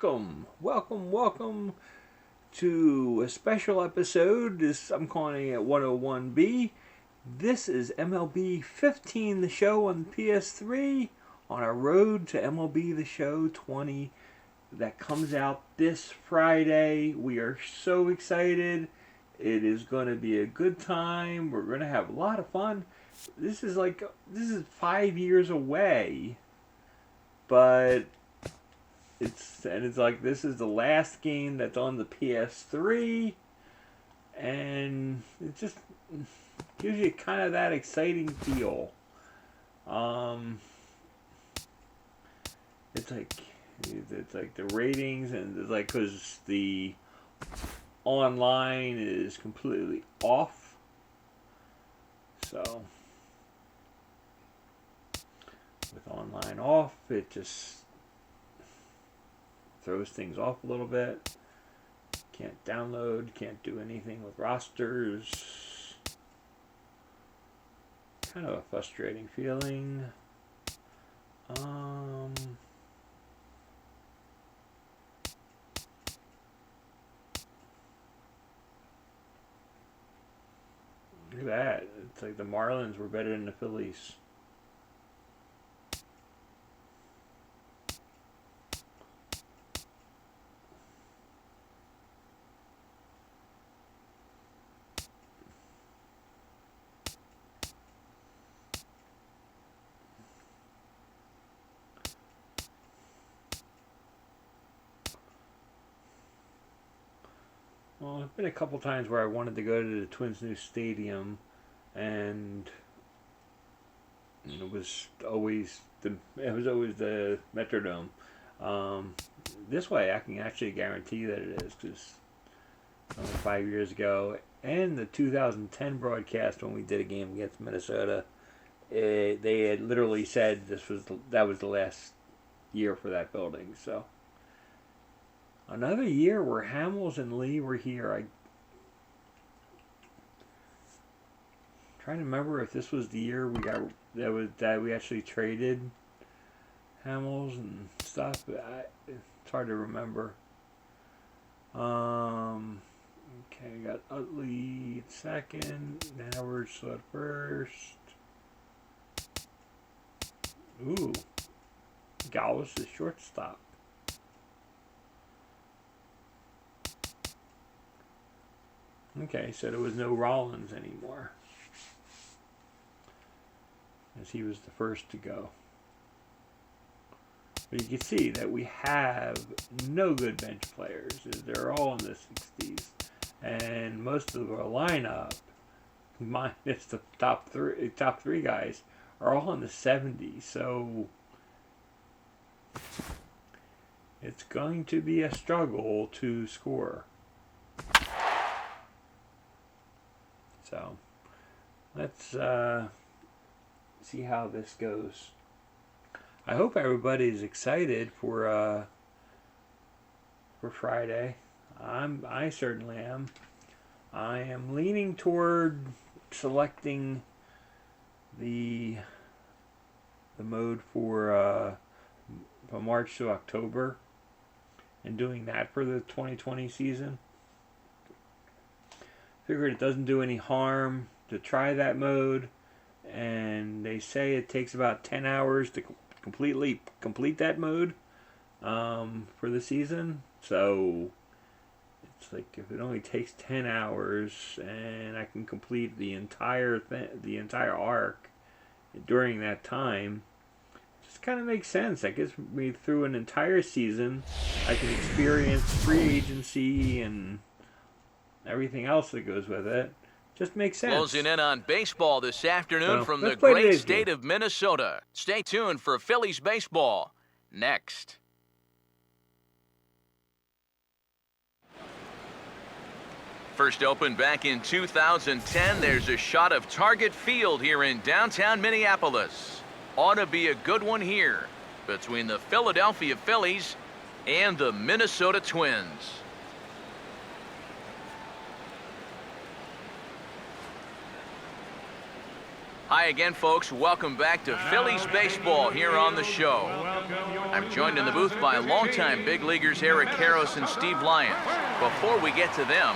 welcome to a special episode. I'm calling it 101B. This is MLB 15, the show on PS3, on our road to MLB The Show 20 that comes out this Friday. We are so excited. It is going to be a good time. We're going to have a lot of fun. This is 5 years away, but this is the last game that's on the PS3, and it just gives you kind of that exciting feel. It's like the ratings, and it's like because the online is completely off, so with online off, it just throws things off a little bit. Can't download, can't do anything with rosters. Kind of a frustrating feeling. Look at that. It's like the Marlins were better than the Phillies. Well, there's been a couple times where I wanted to go to the Twins' new stadium, and it was always the Metrodome. This way, I can actually guarantee that it is, because 5 years ago, and the 2010 broadcast when we did a game against Minnesota, they had literally said that was the last year for that building. So another year where Hamels and Lee were here. I'm trying to remember if this was the year that we actually traded Hamels and stuff. But it's hard to remember. Okay, we got Utley at second, Howard at first. Ooh, Galvis is shortstop. Okay, so there was no Rollins anymore, as he was the first to go. But you can see that we have no good bench players. They're all in the 60s. And most of our lineup, minus the top three guys, are all in the 70s. So it's going to be a struggle to score. So let's see how this goes. I hope everybody's excited for Friday. I certainly am. I am leaning toward selecting the mode for from March to October, and doing that for the 2020 season. Figured it doesn't do any harm to try that mode, and they say it takes about 10 hours to complete that mode for the season. So it's like, if it only takes 10 hours and I can complete the entire arc during that time, it just kind of makes sense. That gets me through an entire season. I can experience free agency and everything else that goes with it. Just makes sense. Closing in on baseball this afternoon from the great state of Minnesota. Stay tuned for Phillies baseball next. First opened back in 2010, there's a shot of Target Field here in downtown Minneapolis. Ought to be a good one here between the Philadelphia Phillies and the Minnesota Twins. Hi again, folks. Welcome back to Phillies baseball here on the show. I'm joined in the booth by longtime big leaguers Eric Karros and Steve Lyons. Before we get to them,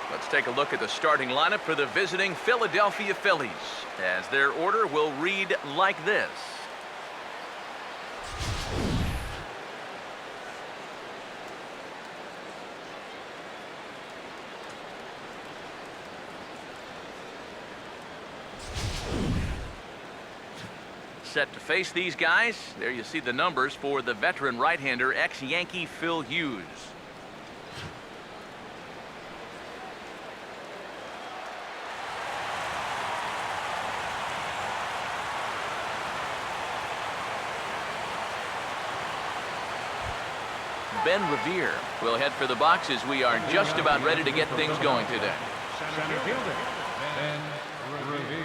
let's take a look at the starting lineup for the visiting Philadelphia Phillies, as their order will read like this. Set to face these guys. There you see the numbers for the veteran right-hander, ex-Yankee Phil Hughes. Ben Revere will head for the box as we are just about ready to get things going today. Center fielder, Ben Revere.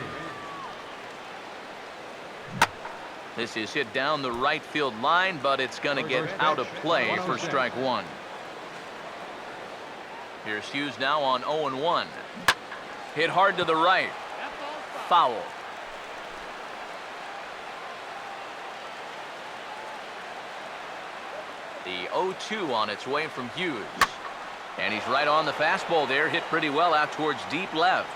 This is hit down the right field line, but it's going to get out of play for strike one. Here's Hughes now on 0-1. Hit hard to the right. Foul. The 0-2 on its way from Hughes. And he's right on the fastball there, hit pretty well out towards deep left.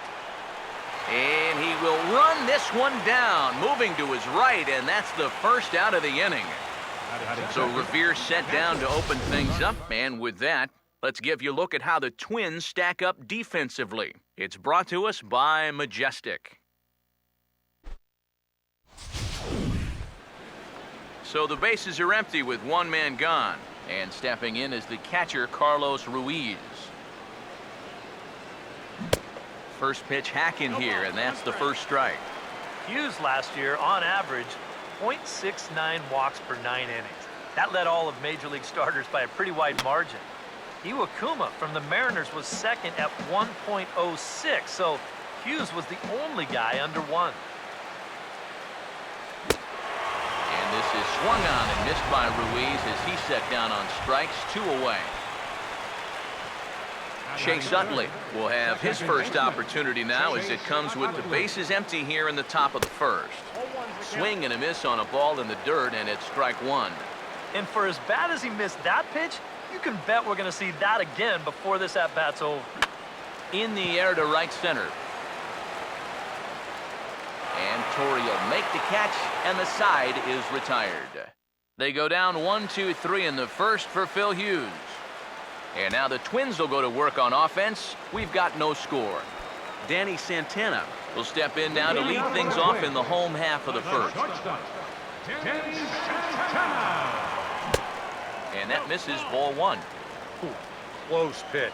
And he will run this one down, moving to his right, and that's the first out of the inning. So Revere set down to open things up, and with that, let's give you a look at how the Twins stack up defensively. It's brought to us by Majestic. So the bases are empty with one man gone, and stepping in is the catcher, Carlos Ruiz. First pitch hack in here, and that's the first strike. Hughes last year, on average, .69 walks per 9 innings. That led all of Major League starters by a pretty wide margin. Iwakuma from the Mariners was second at 1.06, so Hughes was the only guy under 1. And this is swung on and missed by Ruiz as he set down on strikes, 2 away. Chase Utley will have his first opportunity now as it comes with the bases empty here in the top of the first. Swing and a miss on a ball in the dirt, and it's strike one. And for as bad as he missed that pitch, you can bet we're going to see that again before this at-bat's over. In the air to right center. And Torrey will make the catch, and the side is retired. They go down 1-2-3 in the first for Phil Hughes. And now the Twins will go to work on offense. We've got no score. Danny Santana will step in now to lead things off in the home half of the first. And that misses ball one. Close pitch.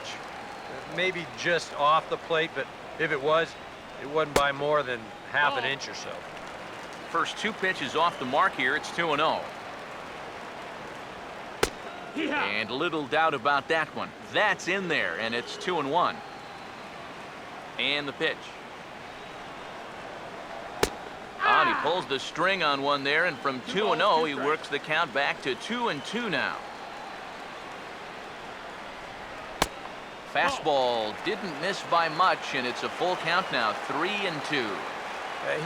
Maybe just off the plate, but if it was, it wasn't by more than half an inch or so. First 2 pitches off the mark here. It's 2-0. And little doubt about that one. That's in there, and it's 2-1. And the pitch. And he pulls the string on one there, and from 2-0, he works the count back to 2-2 now. Fastball didn't miss by much, and it's a full count now, 3-2.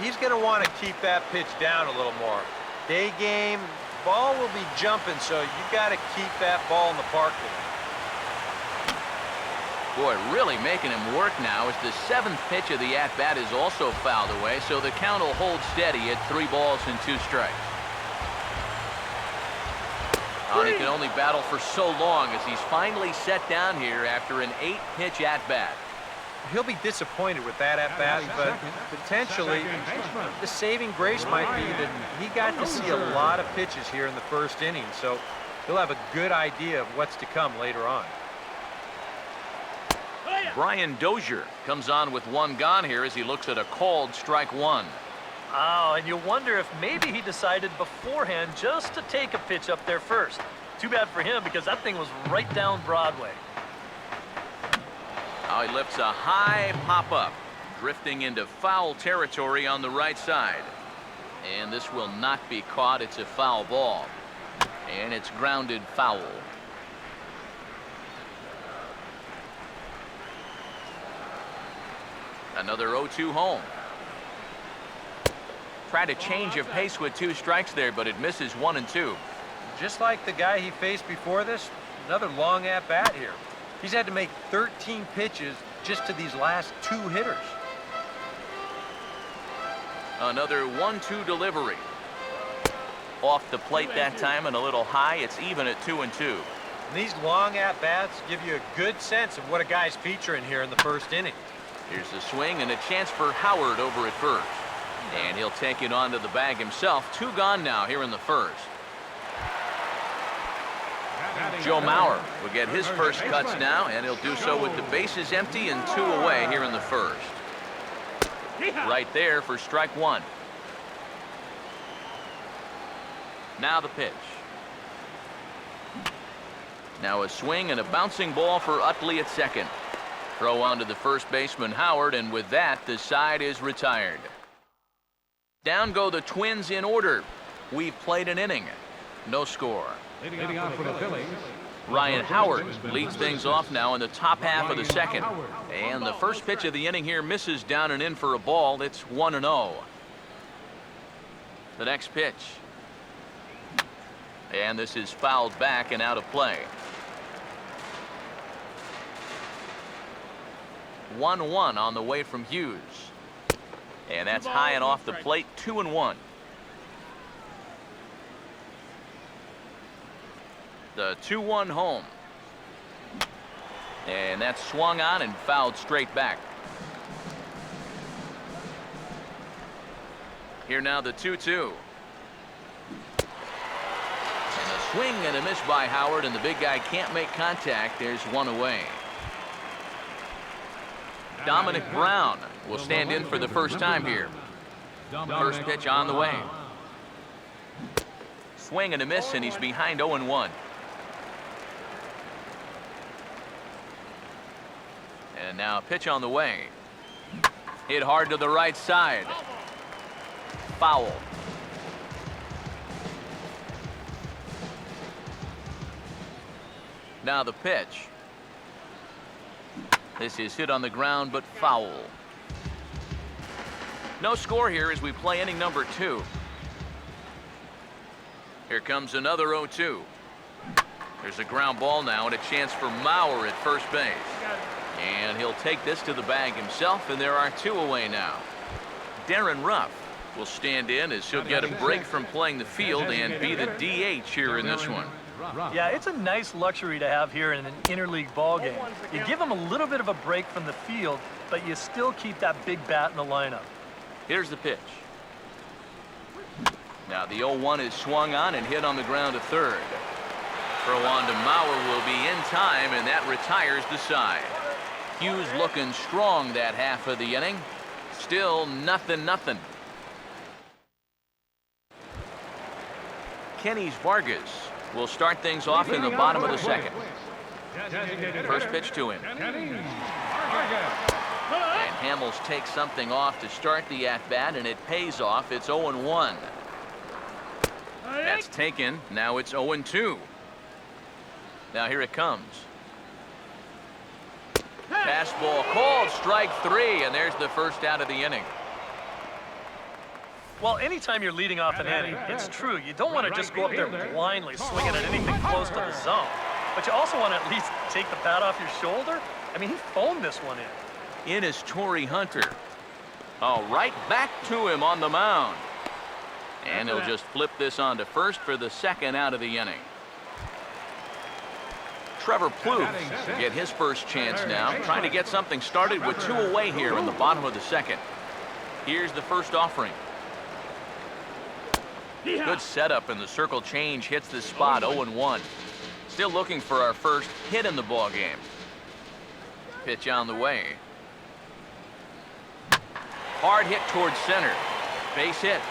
He's going to want to keep that pitch down a little more. Day game. Ball will be jumping, so you got to keep that ball in the park today. Boy, really making him work now as the 7th pitch of the at-bat is also fouled away, so the count will hold steady at 3 balls and 2 strikes. And he can only battle for so long as he's finally set down here after an 8-pitch at-bat. He'll be disappointed with that at-bat, but potentially the saving grace might be that he got to see a lot of pitches here in the first inning, so he'll have a good idea of what's to come later on. Brian Dozier comes on with 1 gone here as he looks at a called strike 1. Oh, and you wonder if maybe he decided beforehand just to take a pitch up there first. Too bad for him because that thing was right down Broadway. Now he lifts a high pop-up, drifting into foul territory on the right side. And this will not be caught. It's a foul ball. And it's grounded foul. Another 0-2 home. Tried to change of pace with 2 strikes there, but it misses 1 and 2. Just like the guy he faced before this, another long at-bat here. He's had to make 13 pitches just to these last 2 hitters. Another 1-2 delivery. Off the plate that time and a little high. It's even at 2 and 2. And these long at-bats give you a good sense of what a guy's featuring here in the first inning. Here's the swing and a chance for Howard over at first. And he'll take it onto the bag himself. 2 gone now here in the first. Joe Mauer will get his first cuts now, and he'll do so with the bases empty and 2 away here in the first. Right there for strike 1. Now the pitch. Now a swing and a bouncing ball for Utley at second. Throw on to the first baseman Howard, and with that, the side is retired. Down go the Twins in order. We've played an inning. No score. Leading off for the Phillies. Ryan Howard leads things off now in the top half of the second. And the first pitch of the inning here misses down and in for a ball. It's 1-0. The next pitch. And this is fouled back and out of play. 1-1 on the way from Hughes. And that's high and off the plate. 2-1. The 2-1 home. And that's swung on and fouled straight back. Here now the 2-2. And a swing and a miss by Howard, and the big guy can't make contact. There's 1 away. Dominic Brown will stand in for the first time here. First pitch on the way. Swing and a miss, and he's behind 0-1. And now a pitch on the way. Hit hard to the right side. Foul. Now the pitch. This is hit on the ground, but foul. No score here as we play inning number 2. Here comes another 0-2. There's a ground ball now and a chance for Mauer at first base. And he'll take this to the bag himself, and there are 2 away now. Darren Ruff will stand in as he'll get a break from playing the field and be the DH here in this one. Yeah, it's a nice luxury to have here in an interleague ball game. You give him a little bit of a break from the field, but you still keep that big bat in the lineup. Here's the pitch. Now the 0-1 is swung on and hit on the ground to third. Throw on to Mauer will be in time, and that retires the side. Hughes looking strong that half of the inning. Still 0-0. Kenny's Vargas will start things off in the bottom of the second. First pitch to him. And Hamels takes something off to start the at-bat, and it pays off. It's 0-1. That's taken. Now it's 0-2. Now here it comes. Fastball called, strike 3, and there's the first out of the inning. Well, anytime you're leading off an inning, it's true. You don't want to just go up there blindly swinging at anything close to the zone. But you also want to at least take the bat off your shoulder. I mean, he phoned this one in. In is Torrey Hunter. Oh, right back to him on the mound. And he'll just flip this on to first for the second out of the inning. Trevor Plouffe will get his first chance now, trying to get something started with 2 away here in the bottom of the second. Here's the first offering. Good setup, and the circle change hits the spot. 0-1. Still looking for our first hit in the ball game. Pitch on the way. Hard hit towards center. Base hit.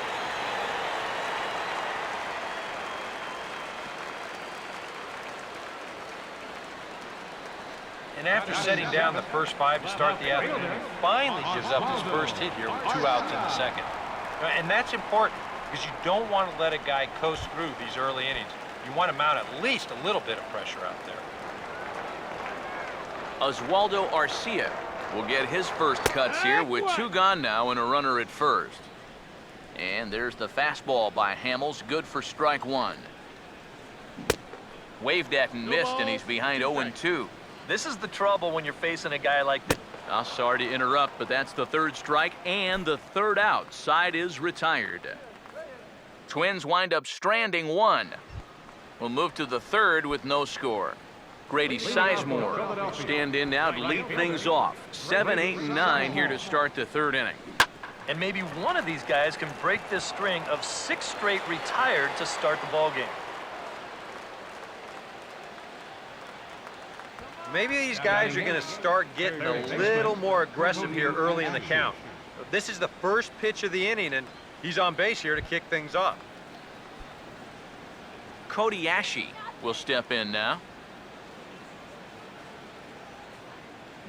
And after setting down the first 5 to start the afternoon, he finally gives up his first hit here with 2 outs in the second. And that's important because you don't want to let a guy coast through these early innings. You want to mount at least a little bit of pressure out there. Oswaldo Arcia will get his first cuts here with 2 gone now and a runner at first. And there's the fastball by Hamels, good for strike one. Waved at and missed, and he's behind 0-2. This is the trouble when you're facing a guy like this. Sorry to interrupt, but that's the third strike and the third out. Side is retired. Twins wind up stranding one. We'll move to the third with no score. Grady Sizemore will stand in now to lead things off. 7, 8, and 9 here to start the third inning. And maybe one of these guys can break this string of 6 straight retired to start the ball game. Maybe these guys are going to start getting a little more aggressive here early in the count. This is the first pitch of the inning, and he's on base here to kick things off. Cody Ashe will step in now.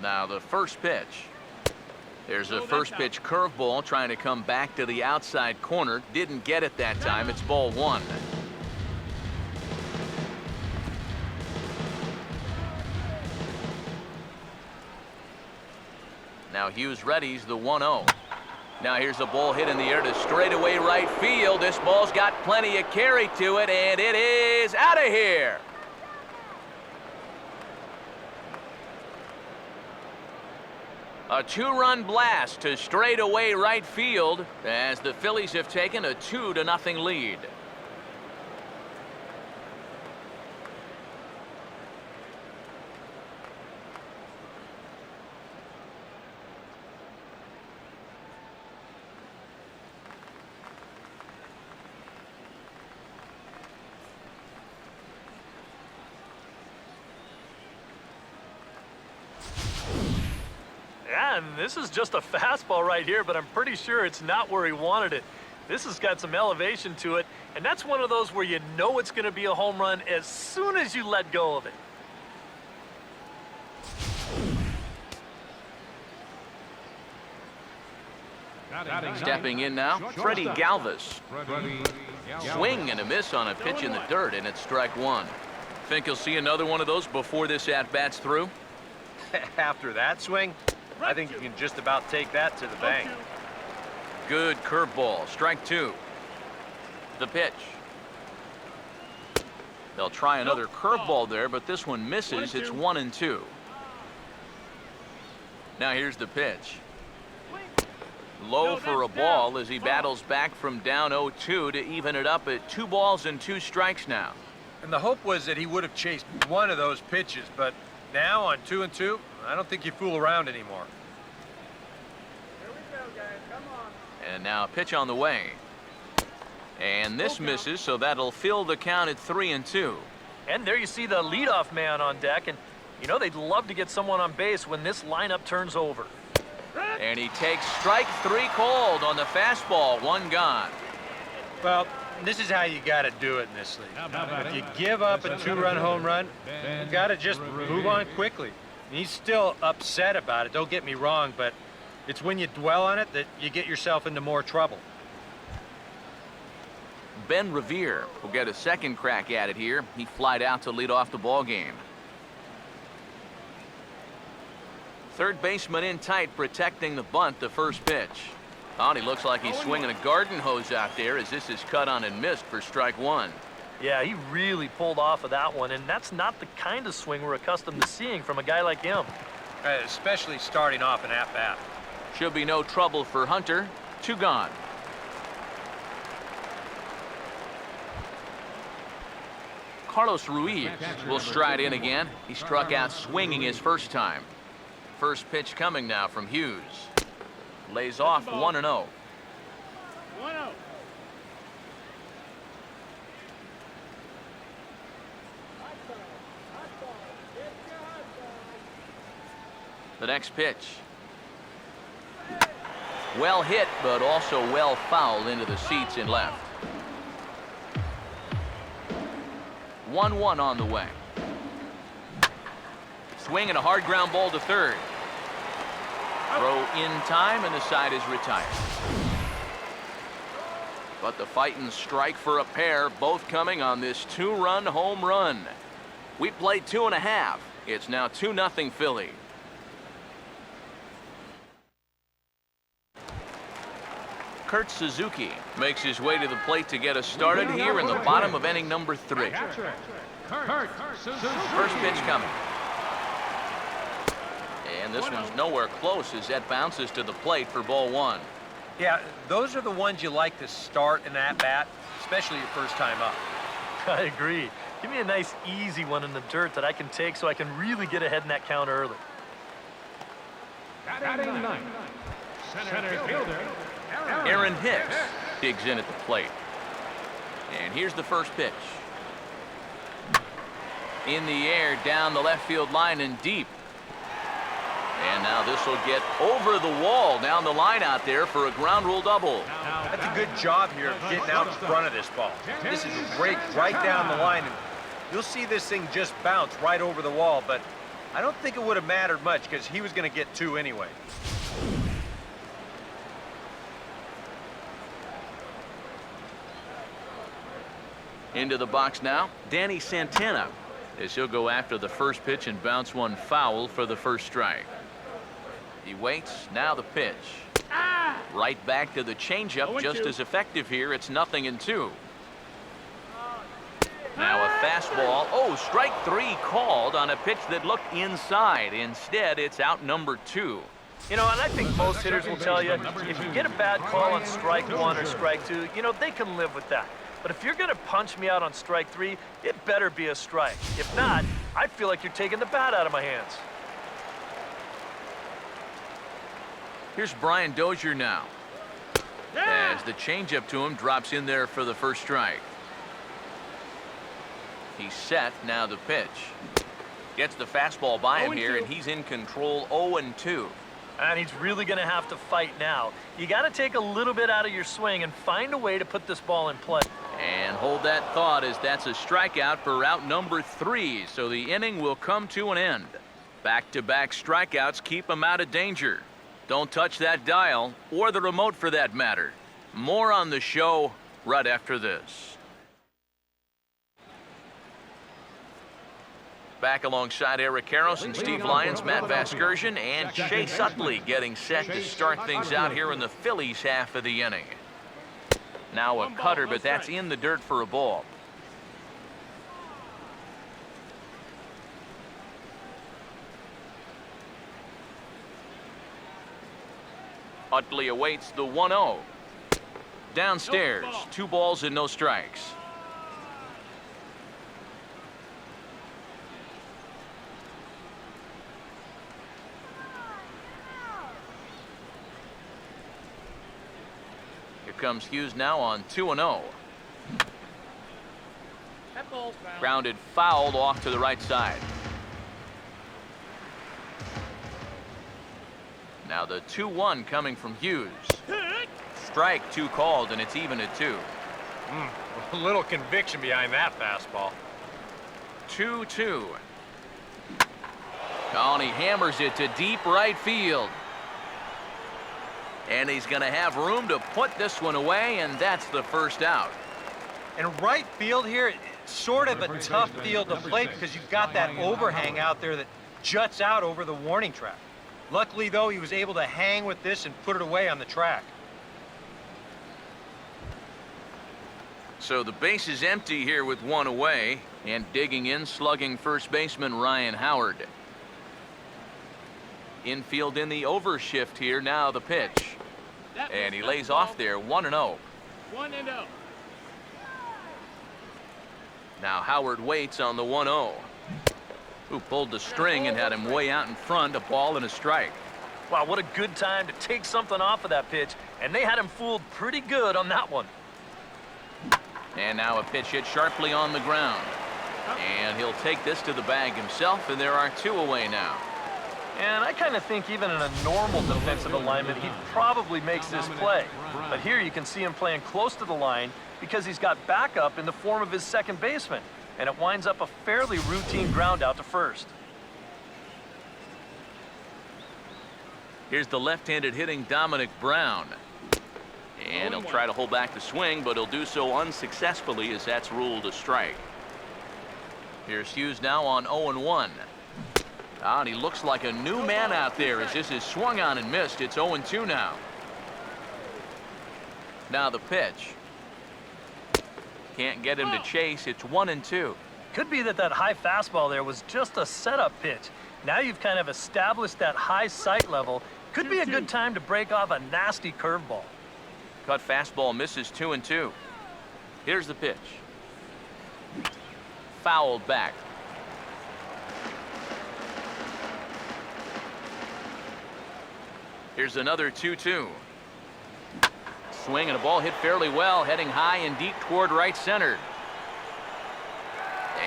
Now the first pitch. There's a first pitch curveball trying to come back to the outside corner. Didn't get it that time. It's ball one. Now Hughes readies the 1-0. Now here's a ball hit in the air to straightaway right field. This ball's got plenty of carry to it, and it is out of here. A 2-run blast to straightaway right field as the Phillies have taken a 2-0 lead. Yeah, and this is just a fastball right here, but I'm pretty sure it's not where he wanted it. This has got some elevation to it, and that's one of those where you know it's going to be a home run as soon as you let go of it. Stepping in now, Freddie Galvis. Swing and a miss on a pitch in the dirt, and it's strike one. Think you'll see another one of those before this at-bat's through? After that swing, I think you can just about take that to the bank. Good curveball, strike two. The pitch. They'll try another curveball there, but this one misses. It's 1-2. Now here's the pitch. Low for a ball as he battles back from down 0-2 to even it up at 2 balls and 2 strikes now. And the hope was that he would have chased one of those pitches, but now on 2-2, I don't think you fool around anymore. Here we go, guys. Come on. And now a pitch on the way. And this misses, so that'll fill the count at 3-2. And there you see the leadoff man on deck, and you know they'd love to get someone on base when this lineup turns over. And he takes strike 3 called on the fastball, 1 gone. Well, this is how you got to do it in this league. If you give up a 2-run home run, you got to just move on quickly. He's still upset about it, don't get me wrong, but it's when you dwell on it that you get yourself into more trouble. Ben Revere will get a second crack at it here. He flied out to lead off the ball game. Third baseman in tight, protecting the bunt, the first pitch. Oh, he looks like he's swinging a garden hose out there as this is cut on and missed for strike 1. Yeah, he really pulled off of that one, and that's not the kind of swing we're accustomed to seeing from a guy like him. Especially starting off an at-bat. Should be no trouble for Hunter. 2 gone. Carlos Ruiz will stride in again. He struck out swinging his first time. First pitch coming now from Hughes. Lays off 1-0. 1-0. The next pitch. Well hit, but also well fouled into the seats in left. 1-1 on the way. Swing and a hard ground ball to third. Throw in time, and the side is retired. But the fighting strike for a pair, both coming on this 2-run home run. We played 2.5. It's now 2-0 Philly. Kurt Suzuki makes his way to the plate to get us started here in the bottom of inning number 3. First pitch coming. And this one's nowhere close as that bounces to the plate for ball 1. Yeah, those are the ones you like to start in that bat, especially your first time up. I agree. Give me a nice, easy one in the dirt that I can take so I can really get ahead in that count early. Batting ninth, center fielder, Aaron Hicks digs in at the plate. And here's the first pitch. In the air, down the left field line and deep. And now this will get over the wall down the line out there for a ground rule double. That's a good job here of getting out in front of this ball. This is a break right down the line, and you'll see this thing just bounce right over the wall, but I don't think it would have mattered much because he was going to get 2 anyway. Into the box now, Danny Santana, as he'll go after the first pitch and bounce one foul for the first strike. He waits, now the pitch. Right back to the changeup, just as effective here. It's 0-2. Now a fastball. Oh, strike 3 called on a pitch that looked inside. Instead, it's out number 2. You know, and I think most hitters will tell you, if you get a bad call on strike 1 or strike 2, you know, they can live with that. But if you're going to punch me out on strike 3, it better be a strike. If not, I feel like you're taking the bat out of my hands. Here's Brian Dozier now. As the changeup to him drops in there for the first strike. He's set, now the pitch. Gets the fastball by him here, and he's in control 0-2. And he's really going to have to fight now. You got to take a little bit out of your swing and find a way to put this ball in play. And hold that thought, as that's a strikeout for out number 3. So the inning will come to an end. Back-to-back strikeouts keep him out of danger. Don't touch that dial, or the remote for that matter. More on the show right after this. Back alongside Eric Karros and Steve Lyons, Matt Vasgersian, and Chase Utley getting set to start things out here in the Phillies half of the inning. Now a cutter, but that's in the dirt for a ball. Utley awaits the 1-0. Downstairs, 2 balls and no strikes. Here comes Hughes now on 2-0. Grounded fouled off to the right side. Now the 2-1 coming from Hughes. Strike 2 called, and it's even at 2. A little conviction behind that fastball. 2-2. Oh, and he hammers it to deep right field. And he's going to have room to put this one away, and that's the first out. And right field here, it's sort of a tough field to play because you've got that overhang out there that juts out over the warning track. Luckily, though, he was able to hang with this and put it away on the track. So the base is empty here with 1 away, and digging in, slugging first baseman Ryan Howard. Infield in the overshift here, now the pitch. And he lays off there, 1-0. 1-0. Now Howard waits on the 1-0. Who pulled the string and had him way out in front, a ball and a strike. Wow, what a good time to take something off of that pitch, and they had him fooled pretty good on that one. And now a pitch hit sharply on the ground. And he'll take this to the bag himself, and there are 2 away now. And I kind of think even in a normal defensive alignment, he probably makes this play. But here you can see him playing close to the line because he's got backup in the form of his second baseman. And it winds up a fairly routine ground out to first. Here's the left-handed hitting Dominic Brown. And he'll try to hold back the swing, but he'll do so unsuccessfully as that's ruled a strike. Here's Hughes now on 0-1. And he looks like a new man out there as this is swung on and missed. It's 0-2 now. Now the pitch. Can't get him to chase. It's 1-2. Could be that high fastball there was just a setup pitch. Now you've kind of established that high sight level. Could be a good time to break off a nasty curveball. Cut fastball misses 2-2. Here's the pitch. Fouled back. Here's another 2-2. Swing and a ball hit fairly well, heading high and deep toward right center.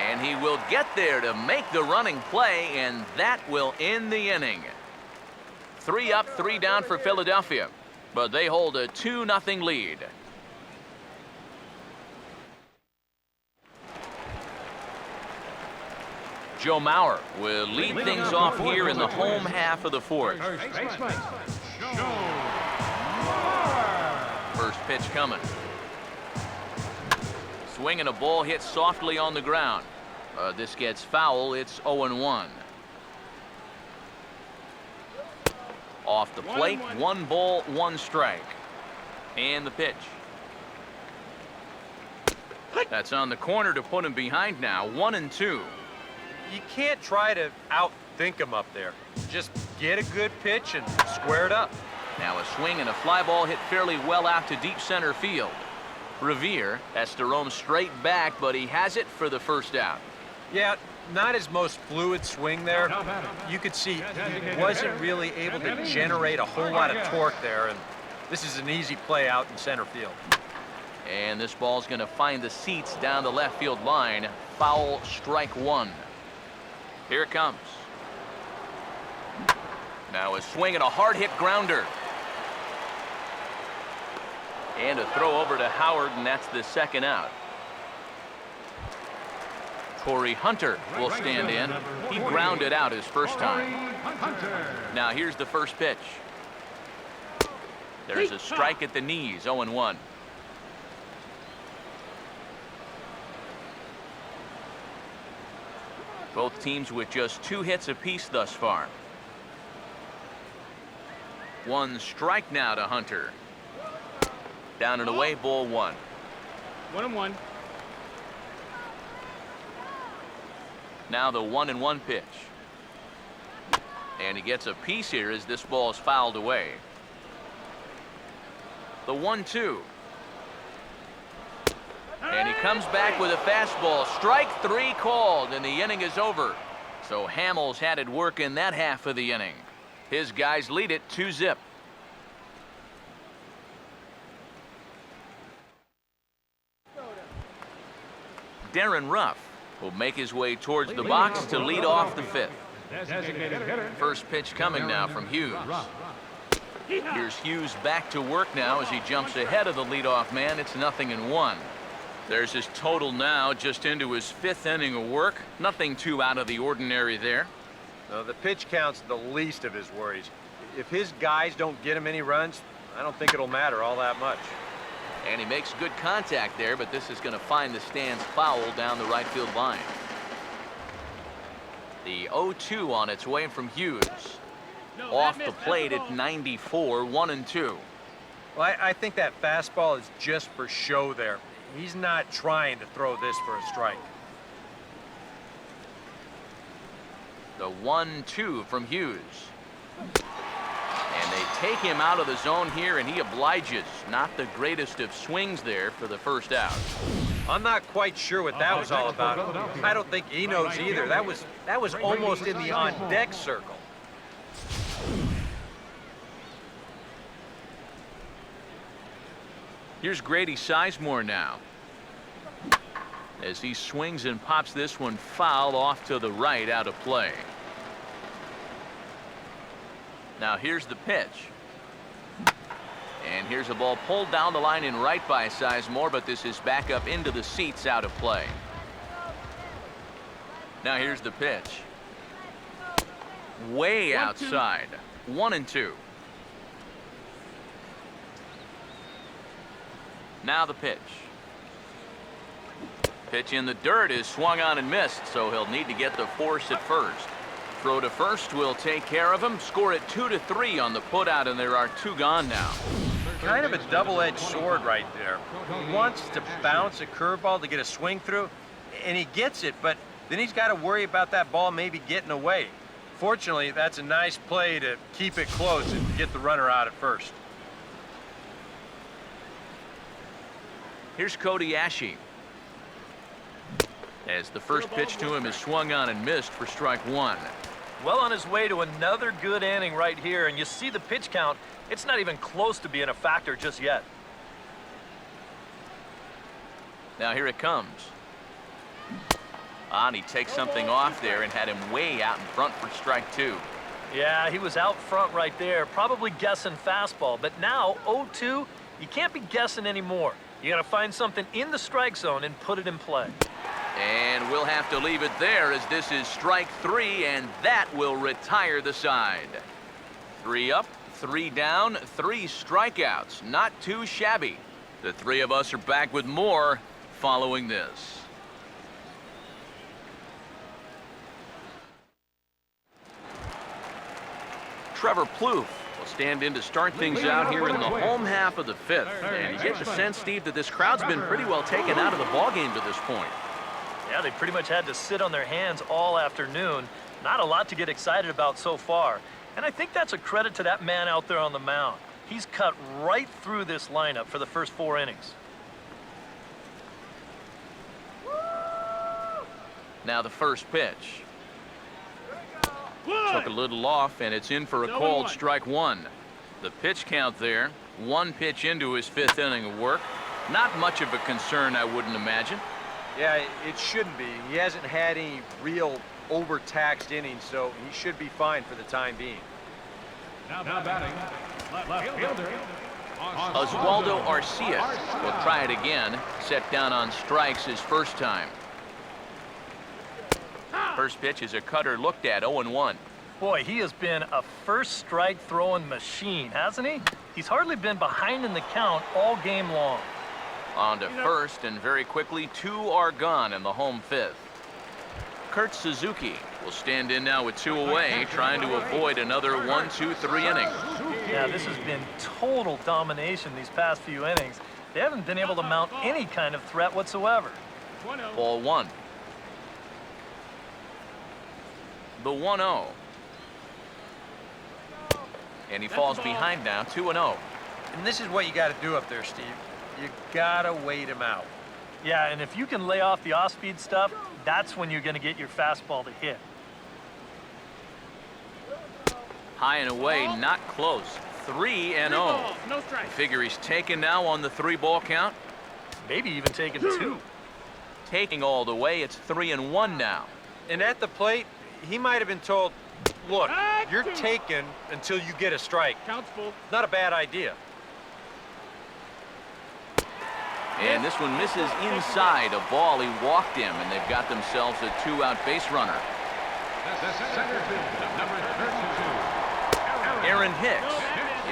And he will get there to make the running play, and that will end the inning. 3 up, 3 down for Philadelphia, but they hold a 2-0 lead. Joe Mauer will lead things off here in the home half of the fourth. First pitch coming. Swing and a ball hit softly on the ground. This gets foul. It's 0-1. Off the plate, 1 ball, 1 strike. And the pitch. That's on the corner to put him behind now. 1-2. You can't try to outthink him up there. Just get a good pitch and square it up. Now a swing and a fly ball hit fairly well out to deep center field. Revere has to roam straight back, but he has it for the first out. Yeah, not his most fluid swing there. You could see he wasn't really able to generate a whole lot of torque there, and this is an easy play out in center field. And this ball's going to find the seats down the left field line. Foul, strike 1. Here it comes. Now a swing and a hard hit grounder. And a throw over to Howard, and that's the second out. Corey Hunter will stand in. He grounded out his first time. Now here's the first pitch. There's a strike at the knees, 0-1. Both teams with just 2 hits apiece thus far. 1 strike now to Hunter. Down and away, ball 1. 1-1. Now the 1-1 pitch. And he gets a piece here as this ball is fouled away. The 1-2. And he comes back with a fastball. Strike 3 called, and the inning is over. So Hamels had it work in that half of the inning. His guys lead it 2-0. Darren Ruff will make his way towards the box to lead off the 5th. First pitch coming now from Hughes. Here's Hughes back to work now as he jumps ahead of the leadoff man. It's 0-1. There's his total now, just into his 5th inning of work. Nothing too out of the ordinary there. No, the pitch count's the least of his worries. If his guys don't get him any runs, I don't think it'll matter all that much. And he makes good contact there, but this is going to find the stands foul down the right field line. The 0-2 on its way from Hughes. Off the plate at 94, 1-2. Well, I think that fastball is just for show there. He's not trying to throw this for a strike. The 1-2 from Hughes. And they take him out of the zone here, and he obliges. Not the greatest of swings there for the first out. I'm not quite sure what that was all about. I don't think he knows either. That was almost in the on-deck circle. Here's Grady Sizemore now. As he swings and pops this one foul off to the right, out of play. Now here's the pitch. And here's a ball pulled down the line in right by Sizemore, but this is back up into the seats, out of play. Now here's the pitch. Way outside. 1-2. Now the pitch. Pitch in the dirt is swung on and missed, so he'll need to get the force at first. Throw to first will take care of him. Score it 2-3 on the putout, and there are 2 gone now. kind of a double-edged sword right there. He wants to bounce a curveball to get a swing through, and he gets it, but then he's got to worry about that ball maybe getting away. Fortunately, that's a nice play to keep it close and get the runner out at first. Here's Cody Ashe. As the first pitch to him is swung on and missed for strike one. Well on his way to another good inning right here, and you see the pitch count. It's not even close to being a factor just yet. Now here it comes. And he takes something off there and had him way out in front for strike two. Yeah, he was out front right there, probably guessing fastball. But now, 0-2, you can't be guessing anymore. You got to find something in the strike zone and put it in play. And we'll have to leave it there as this is strike three, and that will retire the side. 3 up, 3 down, 3 strikeouts. Not too shabby. The three of us are back with more following this. Trevor Plouffe will stand in to start things out here in the home half of the 5th. And you get the sense, Steve, that this crowd's been pretty well taken out of the ballgame to this point. Yeah, they pretty much had to sit on their hands all afternoon. Not a lot to get excited about so far. And I think that's a credit to that man out there on the mound. He's cut right through this lineup for the first 4 innings. Now the first pitch. Took a little off, and it's in for a called strike one. The pitch count there, 1 pitch into his 5th inning of work. Not much of a concern, I wouldn't imagine. Yeah, it shouldn't be. He hasn't had any real overtaxed innings, so he should be fine for the time being. Now batting, left fielder, Oswaldo Arcias will try it again. Set down on strikes his first time. First pitch is a cutter looked at, 0-1. Boy, he has been a first strike throwing machine, hasn't he? He's hardly been behind in the count all game long. On to first, and very quickly, 2 are gone in the home 5th. Kurt Suzuki will stand in now with 2 away, trying to avoid another 1, 2, 3 innings. Yeah, this has been total domination these past few innings. They haven't been able to mount any kind of threat whatsoever. Ball 1. The 1-0. And he falls behind now, 2-0. And this is what you got to do up there, Steve. You got to wait him out. Yeah, and if you can lay off the off-speed stuff, that's when you're going to get your fastball to hit. High and away, not close. 3-0. No strike. I figure he's taken now on the 3-ball count. Maybe even taking 2. Taking all the way, it's 3-1 now. And at the plate, he might have been told, look, you're taken until you get a strike. Counts full. Not a bad idea. And this one misses inside. A ball he walked him, and they've got themselves a 2-out base runner. The center fielder, number 32. Aaron Hicks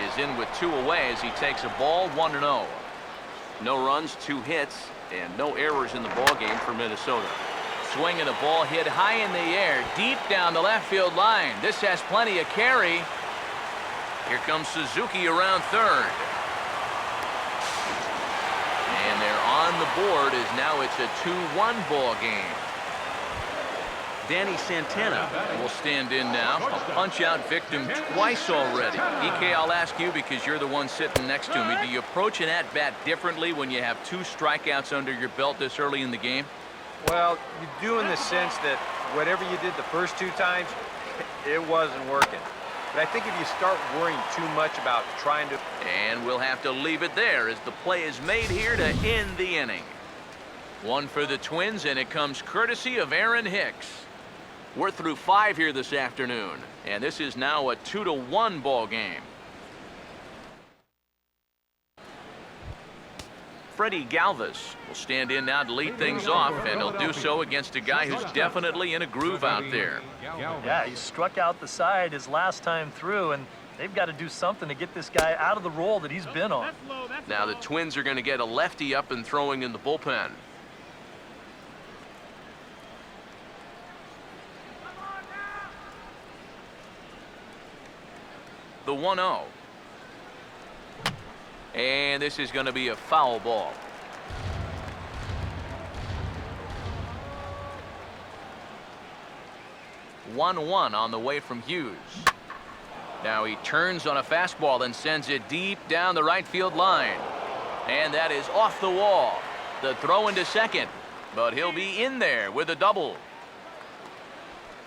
is in with 2 away as he takes a ball, 1-0. No runs, 2 hits, and no errors in the ballgame for Minnesota. Swing and a ball hit high in the air, deep down the left field line. This has plenty of carry. Here comes Suzuki around third. And they're on the board as now it's a 2-1 ball game. Danny Santana will stand in now. A punch-out victim twice already. EK, I'll ask you because you're the one sitting next to me. Do you approach an at-bat differently when you have 2 strikeouts under your belt this early in the game? Well, you do in the sense that whatever you did the first 2 times, it wasn't working. But I think if you start worrying too much about trying to... And we'll have to leave it there as the play is made here to end the inning. 1 for the Twins, and it comes courtesy of Aaron Hicks. We're through 5 here this afternoon, and this is now a 2-1 ball game. Freddie Galvis will stand in now to lead things off, and he'll do so against a guy who's definitely in a groove out there. Yeah, he struck out the side his last time through, and they've got to do something to get this guy out of the role that he's been on. Now the Twins are going to get a lefty up and throwing in the bullpen. The 1-0. And this is going to be a foul ball. One on the way from Hughes. Now he turns on a fastball and sends it deep down the right field line. And that is off the wall. The throw into second, but he'll be in there with a double.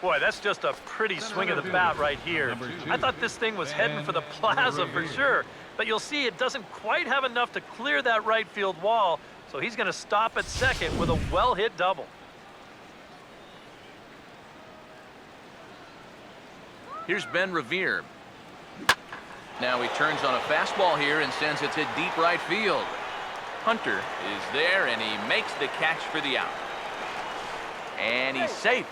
Boy, that's just a pretty swing of the bat right here. I thought this thing was heading for the plaza for sure, but you'll see it doesn't quite have enough to clear that right field wall, so he's going to stop at second with a well-hit double. Here's Ben Revere. Now he turns on a fastball here and sends it to deep right field. Hunter is there, and he makes the catch for the out. And he's safe.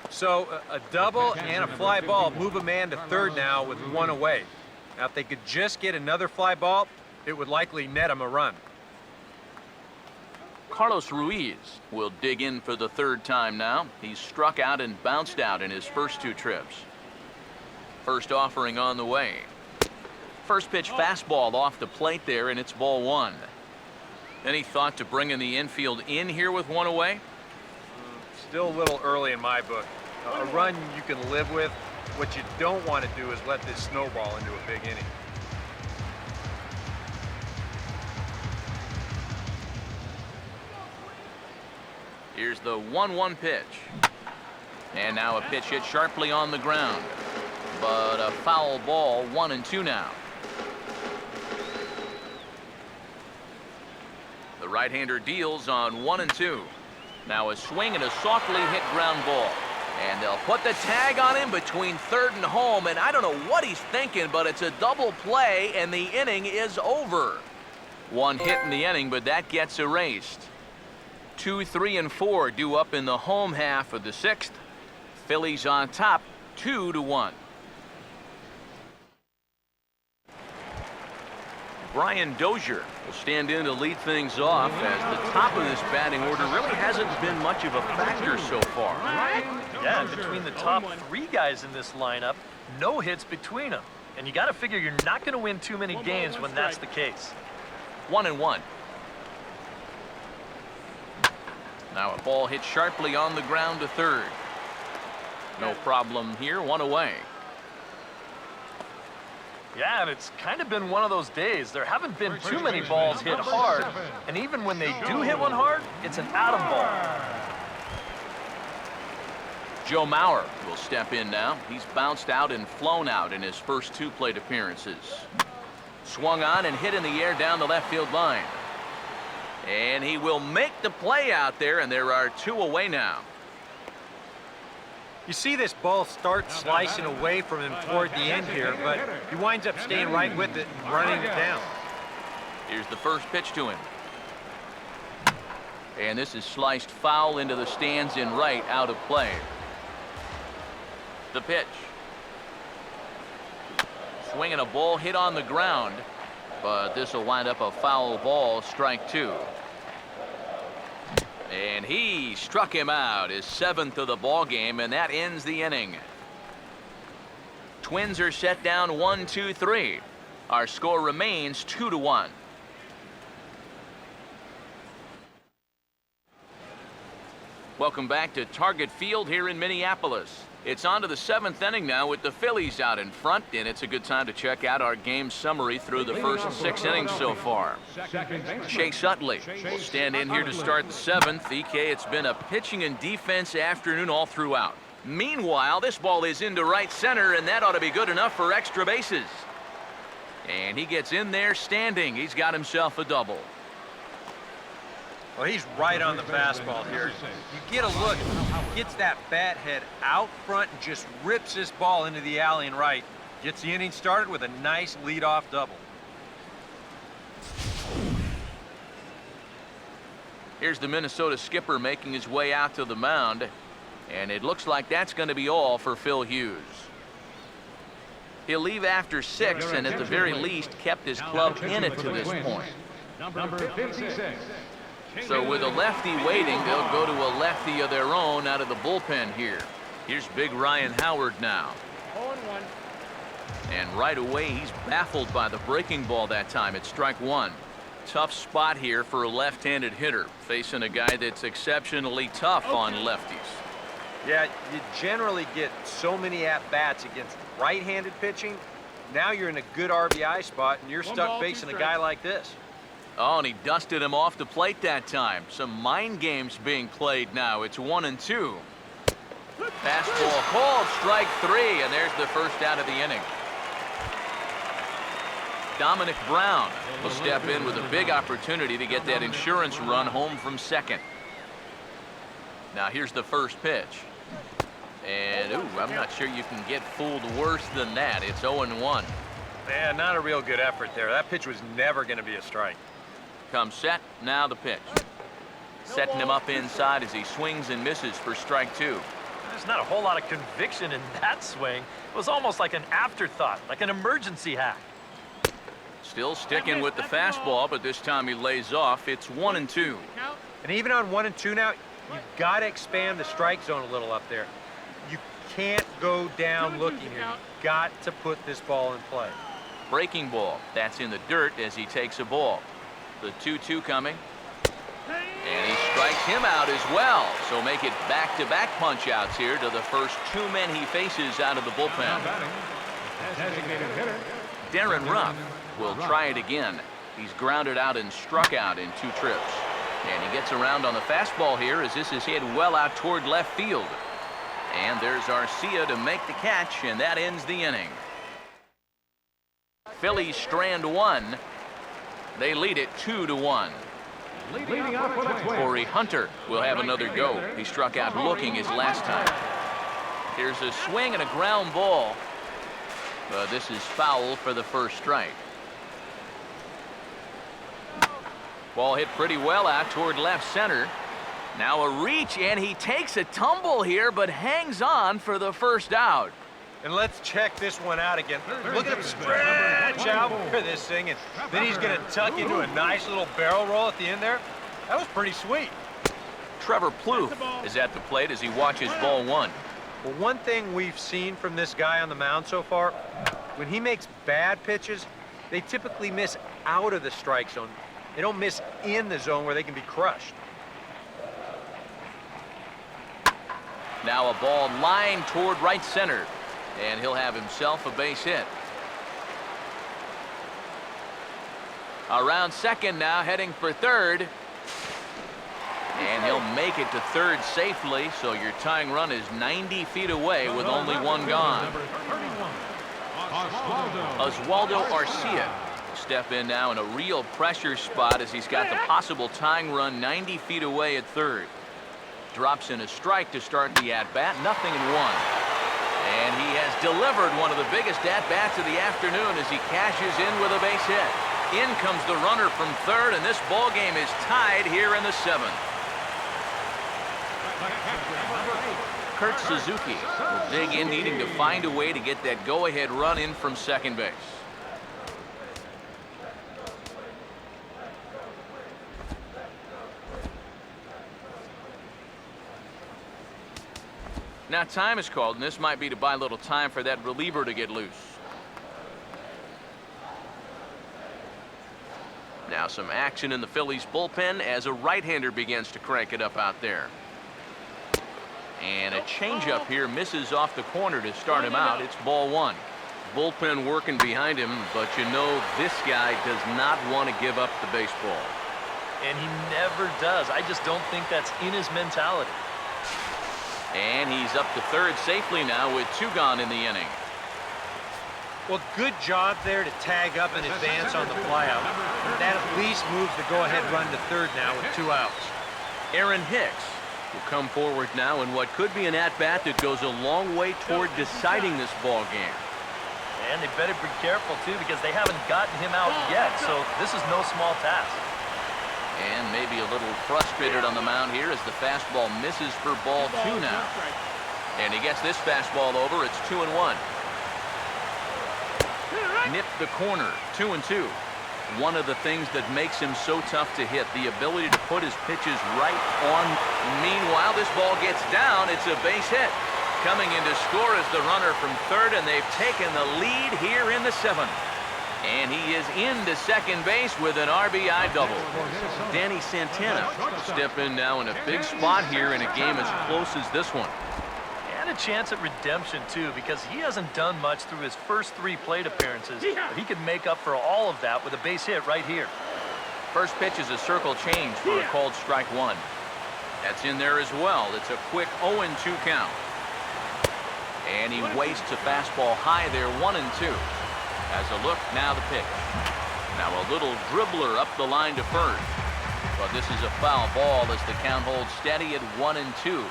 So a double and a fly ball move a man to third now with one away. Now if they could just get another fly ball, it would likely net him a run. Carlos Ruiz will dig in for the third time now. He's struck out and bounced out in his first two trips. First offering on the way. First pitch fastball off the plate there, and it's ball one. Any thought to bringing the infield in here with one away? Still a little early in my book. A run you can live with. What you don't want to do is let this snowball into a big inning. Here's the 1-1 pitch. And now a pitch hit sharply on the ground. But a foul ball, 1-2 now. The right-hander deals on 1-2. Now a swing and a softly hit ground ball. And they'll put the tag on him between third and home. And I don't know what he's thinking, but it's a double play, and the inning is over. One hit in the inning, but that gets erased. 2, 3, and 4 due up in the home half of the sixth. Phillies on top, 2-1. Brian Dozier will stand in to lead things off, as the top of this batting order really hasn't been much of a factor so far. Yeah, between the top three guys in this lineup, no hits between them. And you got to figure you're not going to win too many games when that's the case. 1-1. Now a ball hit sharply on the ground to third. No problem here, one away. Yeah, and it's kind of been one of those days. There haven't been too many balls hit hard, and even when they do hit one hard, it's an atom ball. Joe Mauer will step in now. He's bounced out and flown out in his first two plate appearances. Swung on and hit in the air down the left field line. And he will make the play out there, and there are two away now. You see this ball start slicing away from him toward the end here, but he winds up staying right with it and running it down. Here's the first pitch to him. And this is sliced foul into the stands in right, out of play. The pitch. Swinging a ball hit on the ground, but this will wind up a foul ball, strike two. And he struck him out, his seventh of the ball game, and that ends the inning. Twins are set down 1-2-3. Our score remains 2-1. Welcome back to Target Field here in Minneapolis. It's on to the seventh inning now with the Phillies out in front, and it's a good time to check out our game summary through the first 6 innings so far. Chase Utley will stand in here to start the seventh. EK, it's been a pitching and defense afternoon all throughout. Meanwhile, this ball is into right center, and that ought to be good enough for extra bases. And he gets in there standing. He's got himself a double. Well, he's right on the fastball here. You get a look, gets that bat head out front and just rips this ball into the alley and right. Gets the inning started with a nice leadoff double. Here's the Minnesota skipper making his way out to the mound, and it looks like that's going to be all for Phil Hughes. He'll leave after 6, and at the very least kept his club in it to this point. Number 56. So with a lefty waiting, they'll go to a lefty of their own out of the bullpen here. Here's big Ryan Howard now. 0-1. And right away, he's baffled by the breaking ball that time. It's strike one. Tough spot here for a left-handed hitter, facing a guy that's exceptionally tough on lefties. Yeah, you generally get so many at-bats against right-handed pitching. Now you're in a good RBI spot, and you're stuck facing a guy like this. Oh, and he dusted him off the plate that time. Some mind games being played now. It's 1-2. Fastball called, strike three, and there's the first out of the inning. Dominic Brown will step in with a big opportunity to get that insurance run home from second. Now here's the first pitch. And, ooh, I'm not sure you can get fooled worse than that. It's 0-1. Man, not a real good effort there. That pitch was never going to be a strike. Comes set, now the pitch. Setting him up inside as he swings and misses for strike two. There's not a whole lot of conviction in that swing. It was almost like an afterthought, like an emergency hack. Still sticking with the fastball, but this time he lays off. It's 1-2. And even on 1-2 now, you've got to expand the strike zone a little up there. You can't go down looking here. You've got to put this ball in play. Breaking ball. That's in the dirt as he takes a ball. The 2-2 coming. And he strikes him out as well. So make it back-to-back punch-outs here to the first two men he faces out of the bullpen. Darren Ruff will try it again. He's grounded out and struck out in 2 trips. And he gets around on the fastball here as this is hit well out toward left field. And there's Arcia to make the catch, and that ends the inning. Phillies strand one. They lead it 2-1. Corey Hunter will have another go. He struck out looking his last time. Here's a swing and a ground ball. This is foul for the first strike. Ball hit pretty well out toward left center. Now a reach, and he takes a tumble here, but hangs on for the first out. And let's check this one out again. Look at him stretch out for this thing, and then he's going to tuck into a nice little barrel roll at the end there. That was pretty sweet. Trevor Plouffe is at the plate as he watches ball one. Well, one thing we've seen from this guy on the mound so far, when he makes bad pitches, they typically miss out of the strike zone. They don't miss in the zone where they can be crushed. Now a ball lined toward right center, and he'll have himself a base hit. Around second now, heading for third. And he'll make it to third safely, so your tying run is 90 feet away with only one gone. Oswaldo Arcia will step in now in a real pressure spot as he's got the possible tying run 90 feet away at third. Drops in a strike to start the at-bat, 0-1. And he has delivered one of the biggest at-bats of the afternoon as he cashes in with a base hit. In comes the runner from third, and this ball game is tied here in the 7th. Kurt Suzuki will dig in, needing to find a way to get that go-ahead run in from second base. Now time is called, and this might be to buy a little time for that reliever to get loose. Now some action in the Phillies bullpen as a right-hander begins to crank it up out there. And a changeup here misses off the corner to start him out. It's ball one. Bullpen working behind him, but you know this guy does not want to give up the baseball. And he never does. I just don't think that's in his mentality. And he's up to third safely now with 2 gone in the inning. Well, good job there to tag up in advance on the flyout. That at least moves the go-ahead run to third now with 2 outs. Aaron Hicks will come forward now in what could be an at-bat that goes a long way toward deciding this ball game. And they better be careful, too, because they haven't gotten him out yet, so this is no small task. And maybe a little frustrated on the mound here as the fastball misses for ball 2 now. And he gets this fastball over. It's 2-1. Nipped the corner, 2-2. One of the things that makes him so tough to hit, the ability to put his pitches right on. Meanwhile, this ball gets down. It's a base hit. coming in to score is the runner from third, and they've taken the lead here in the seventh. And he is into second base with an RBI double. Danny Santana will step in now in a big spot here in a game as close as this one. And a chance at redemption, too, because he hasn't done much through his first 3 plate appearances. But he can make up for all of that with a base hit right here. First pitch is a circle change for a called strike one. That's in there as well. It's a quick 0-2 count. And he wastes a fastball high there, 1-2. As a look, now the pitch. Now a little dribbler up the line to first. But this is a foul ball as the count holds steady at 1-2.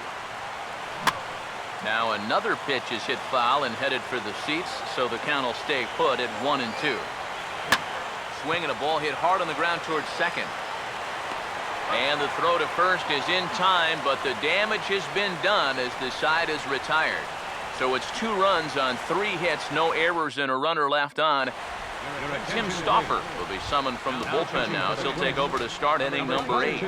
Now another pitch is hit foul and headed for the seats, so the count will stay put at 1-2. Swing and a ball hit hard on the ground towards second. And the throw to first is in time, but the damage has been done as the side is retired. So it's 2 runs on 3 hits, no errors, and a runner left on. Tim Stauffer will be summoned from the bullpen now, so he'll take over to start inning number 8.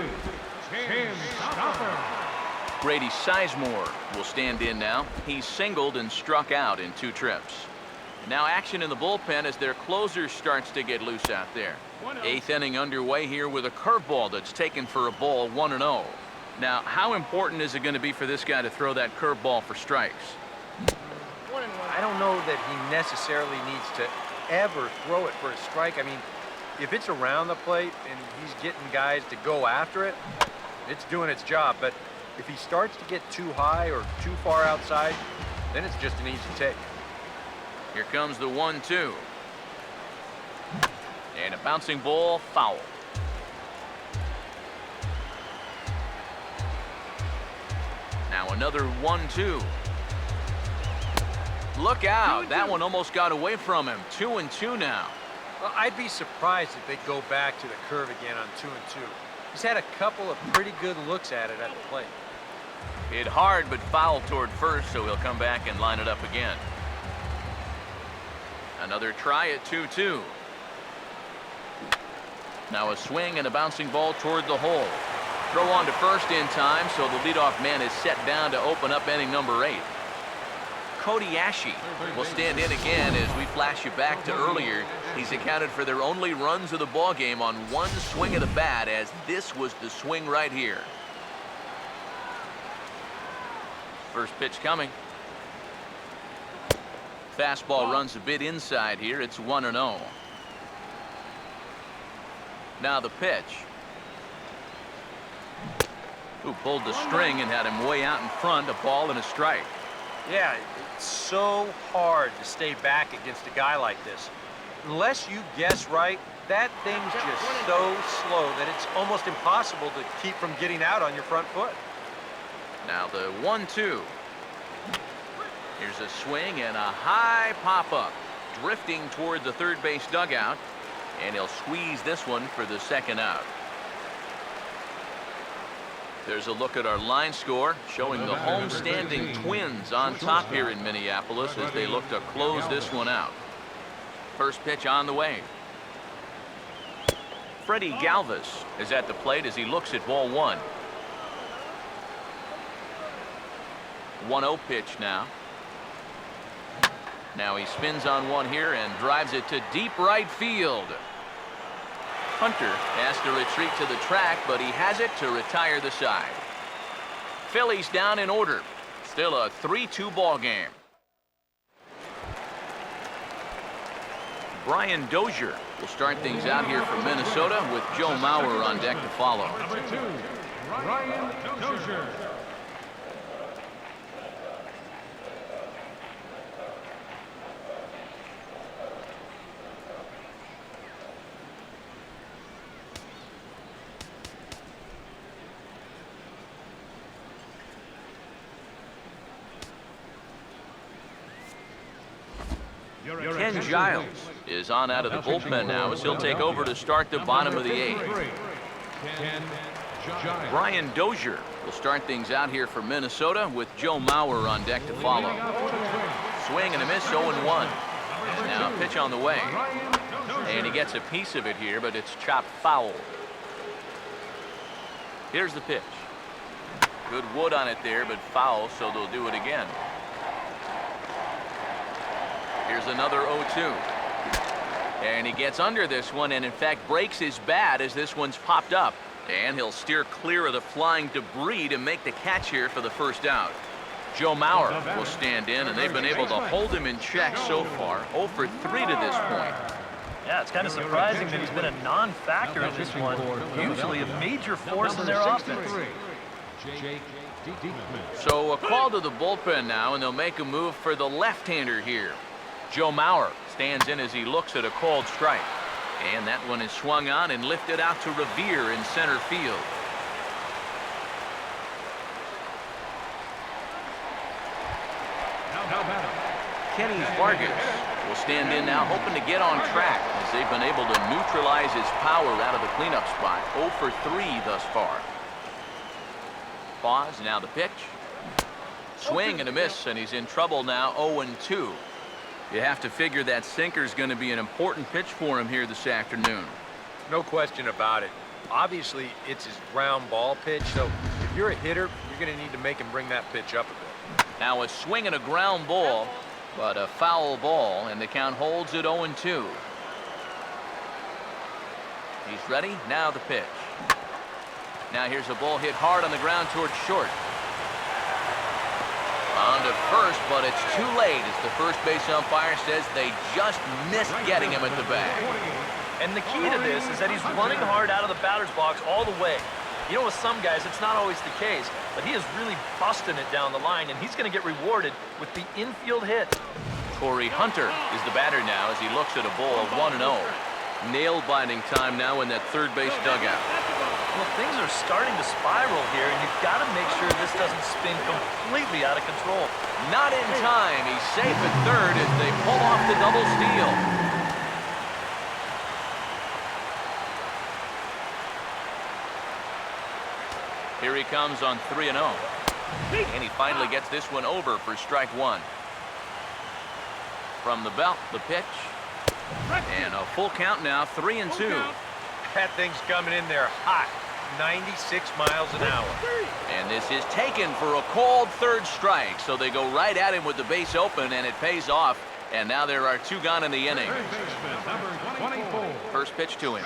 Grady Sizemore will stand in now. He's singled and struck out in 2 trips. Now action in the bullpen as their closer starts to get loose out there. 8th inning underway here with a curveball that's taken for a ball, 1-0. Now, how important is it going to be for this guy to throw that curveball for strikes? I don't know that he necessarily needs to ever throw it for a strike. I mean, if it's around the plate and he's getting guys to go after it, it's doing its job. But if he starts to get too high or too far outside, then it's just an easy take. Here comes the 1-2. And a bouncing ball, foul. Now another 1-2. Look out. That one almost got away from him. 2-2 now. Well, I'd be surprised if they go back to the curve again on 2-2. He's had a couple of pretty good looks at it at the plate. Hit hard, but foul toward first, so he'll come back and line it up again. Another try at 2-2. Now a swing and a bouncing ball toward the hole. Throw on to first in time, so the leadoff man is set down to open up inning number 8. Cody Ashe will stand in again as we flash you back to earlier. He's accounted for their only runs of the ball game on 1 swing of the bat, as this was the swing right here. First pitch coming. Fastball runs a bit inside here. It's 1-0. Now the pitch. Who pulled the string and had him way out in front, a ball and a strike. Yeah, it's so hard to stay back against a guy like this. Unless you guess right, that thing's just so slow that it's almost impossible to keep from getting out on your front foot. Now the 1-2. Here's a swing and a high pop-up, drifting toward the third base dugout, and he'll squeeze this one for the second out. There's a look at our line score, showing the home-standing Twins on top here in Minneapolis as they look to close this one out. First pitch on the way. Freddie Galvis is at the plate as he looks at ball 1. 1-0 pitch now. Now he spins on one here and drives it to deep right field. Hunter has to retreat to the track, but he has it to retire the side. Phillies down in order. Still a 3-2 ball game. Brian Dozier will start things out here for Minnesota with Joe Mauer on deck to follow. Number 2, Brian Dozier. Ken Giles is on out of the bullpen now as he'll take over to start the bottom of the 8th. Brian Dozier will start things out here for Minnesota with Joe Mauer on deck to follow. Swing and a miss, 0-1. Now a pitch on the way. And he gets a piece of it here, but it's chopped foul. Here's the pitch. Good wood on it there, but foul, so they'll do it again. Here's another 0-2. And he gets under this one and, in fact, breaks his bat as this one's popped up. And he'll steer clear of the flying debris to make the catch here for the first out. Joe Mauer will stand in, and they've been able to hold him in check so far. 0 for 3 to this point. Yeah, it's kind of surprising that he's been a non-factor in this one. Usually a major force in their offense. So a call to the bullpen now, and they'll make a move for the left-hander here. Joe Mauer stands in as he looks at a called strike. And that one is swung on and lifted out to Revere in center field. Kenny Vargas will stand in now, hoping to get on track as they've been able to neutralize his power out of the cleanup spot. 0 for 3 thus far. Pause, now the pitch. Swing and a miss, and he's in trouble now. 0-2. You have to figure that sinker's going to be an important pitch for him here this afternoon. No question about it. Obviously, it's his ground ball pitch, so if you're a hitter, you're going to need to make him bring that pitch up a bit. Now a swing and a ground ball, but a foul ball, and the count holds at 0-2. He's ready, now the pitch. Now here's a ball hit hard on the ground towards short. On to first, but it's too late as the first base umpire says they just missed getting him at the bag. And the key to this is that he's running hard out of the batter's box all the way. You know, with some guys, it's not always the case, but he is really busting it down the line, and he's going to get rewarded with the infield hit. Corey Hunter is the batter now as he looks at a ball 1-0. Nail-biting time now in that third base dugout. Well, things are starting to spiral here, and you've got to make sure this doesn't spin completely out of control. Not in time. He's safe at third as they pull off the double steal. Here he comes on 3-0. And he finally gets this one over for strike one. From the belt, the pitch. And a full count now, 3-2. That thing's coming in there hot, 96 miles an hour. And this is taken for a called third strike. So they go right at him with the base open, and it pays off. And now there are 2 gone in the inning. First pitch to him.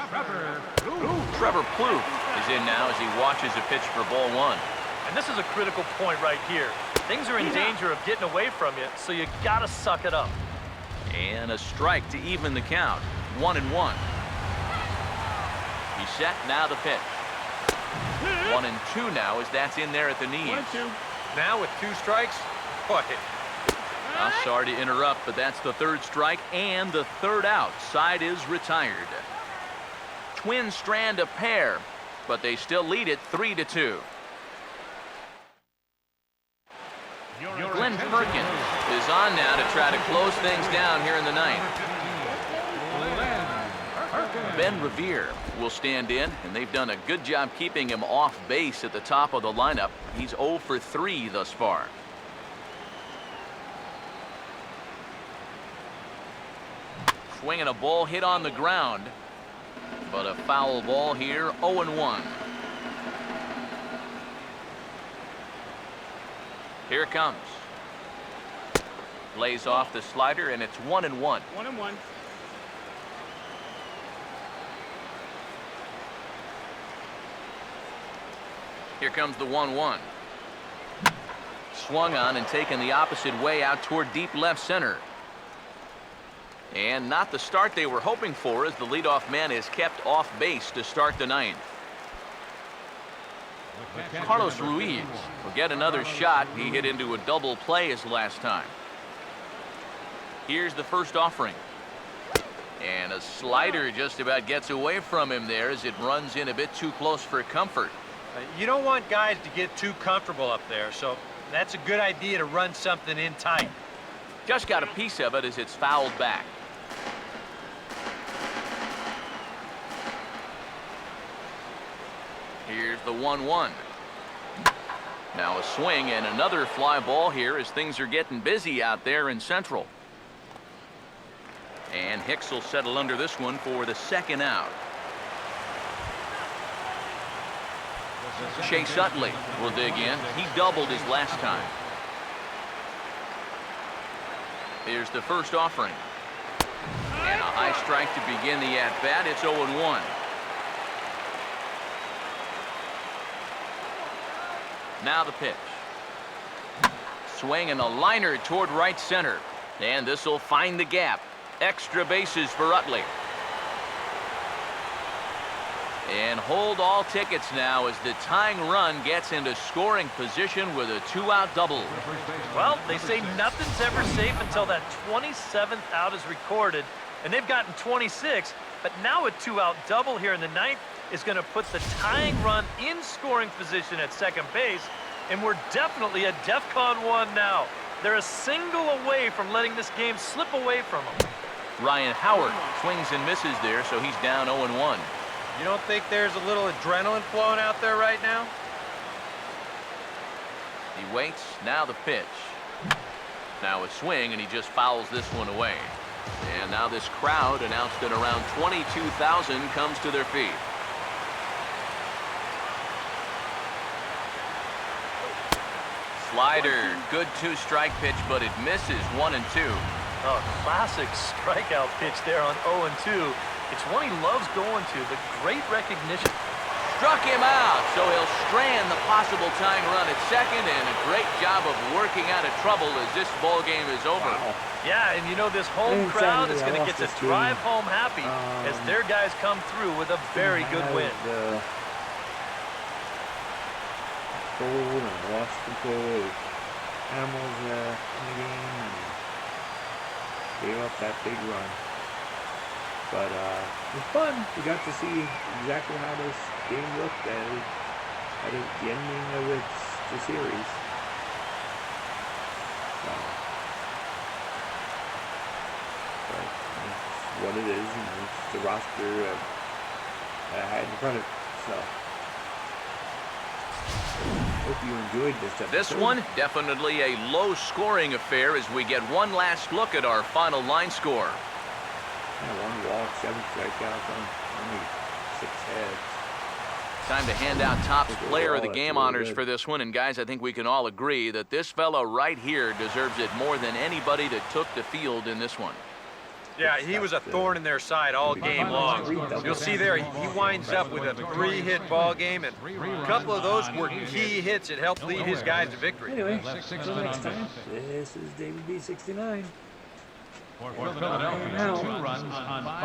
Trevor Plouffe is in now as he watches a pitch for ball 1. And this is a critical point right here. Things are in danger of getting away from you, so you got to suck it up. And a strike to even the count. 1-1. He's set, now the pitch. 1-2 now as that's in there at the knees. Now with 2 strikes, boy. I'm sorry to interrupt, but that's the third strike and the third out. Side is retired. Twins strand a pair, but they still lead it 3-2. Glenn Perkins is on now to try to close things down here in the ninth. Ben Revere will stand in, and they've done a good job keeping him off base at the top of the lineup. He's 0 for 3 thus far. Swinging a ball hit on the ground, but a foul ball here, 0-1. Here it comes. Lays off the slider, and it's 1-1. 1-1. Here comes the 1-1. Swung on and taken the opposite way out toward deep left center. And not the start they were hoping for, as the leadoff man is kept off base to start the ninth. Carlos Ruiz will get another shot. He hit into a double play his last time. Here's the first offering. And a slider just about gets away from him there as it runs in a bit too close for comfort. You don't want guys to get too comfortable up there, so that's a good idea to run something in tight. Just got a piece of it as it's fouled back. Here's the 1-1. Now a swing and another fly ball here as things are getting busy out there in Central. And Hicks will settle under this one for the second out. Chase Utley will dig in. He doubled his last time. Here's the first offering. And a high strike to begin the at-bat. It's 0-1. Now the pitch. Swing and a liner toward right center. And this will find the gap. Extra bases for Utley. And hold all tickets now as the tying run gets into scoring position with a 2-out double. Well, they say nothing's ever safe until that 27th out is recorded, and they've gotten 26, but now a 2-out double here in the ninth is going to put the tying run in scoring position at second base, and we're definitely at DEFCON 1 now. They're a single away from letting this game slip away from them. Ryan Howard swings and misses there, so he's down 0-1. You don't think there's a little adrenaline flowing out there right now? He waits. Now the pitch. Now a swing, and he just fouls this one away. And now this crowd, announced at around 22,000, comes to their feet. Slider. Good two-strike pitch, but it misses 1-2. Oh, classic strikeout pitch there on 0-2. It's one he loves going to, but great recognition. Struck him out, so he'll strand the possible tying run at second, and a great job of working out of trouble as this ball game is over. Wow. Yeah, and you know this home crowd is going to get to drive home happy as their guys come through with a very good win. Cold and lost control of animals in the game and gave up that big run. But it was fun. We got to see exactly how this game looked at the ending of the series. So, but it's what it is, and it's the roster that I had in front of it. So, hope you enjoyed this episode. This one, definitely a low-scoring affair as we get one last look at our final line score. One walk, 7 strikeouts, only 6 heads. Time to hand out Topps Player of the Game honors for this one. And guys, I think we can all agree that this fellow right here deserves it more than anybody that took the field in this one. Yeah, he was a thorn in their side all game long. You'll see there, he winds up with a 3-hit ball game, and a couple of those were key hits that helped lead his guys to victory. Anyway, until next time, this is David B. 69. For Philadelphia, 2 runs on 5.